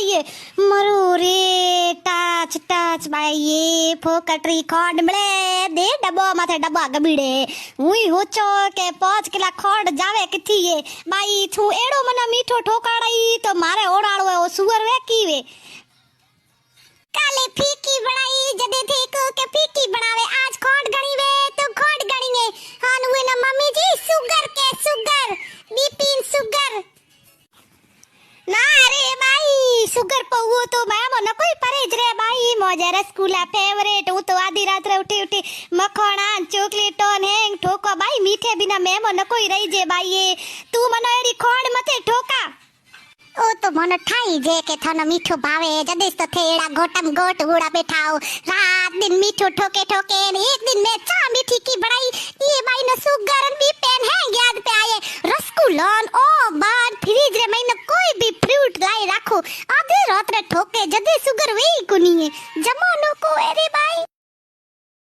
by मरो रे touch touch by फोकटरी खोड मळे दे डब्बो माथे डब्बा गबीडे हुई होचो के 5 किला खोड जावे किथी ये बाई छू एड़ो मने मीठो ठोकाड़ाई तो मारे ओडाळो ओ सुअर वे कीवे काले फीकी बनाई जदे थे को के फीकी बनावे आज खोड गणी वे तो खोड गणी वे हान हुए ना मम्मी जी सुगर के सुगर बीपी सुगर ना रे बाई सुगर पवो तो मैम न कोई परहेज रे बाई मोजे रसगुल्ला फेवरेट हूं तो आधी रात रे उठी उठी मखणा चॉकलेटो हेंग ठोको बाई मीठे बिना मैम न कोई रही जे बाई तू मने एडी खोड मथे ठोका ओ तो मन ठाई जे के थानो मीठो भावे जदेस तो थेड़ा गोटम गोट उड़ा बैठाओ रात दिन मीठो ठोके ठोके एक दिन में चा मीठी की बड़ाई ये बाई न सुगर भी पेन है याद पे आए रसगुल्लन ओ बाद फ्रिज रे महीने कोई भी फ्रूट लाई रखो आधे रात रे ठोके जदे सुगर वेई कुनी जमानो को एरे बाई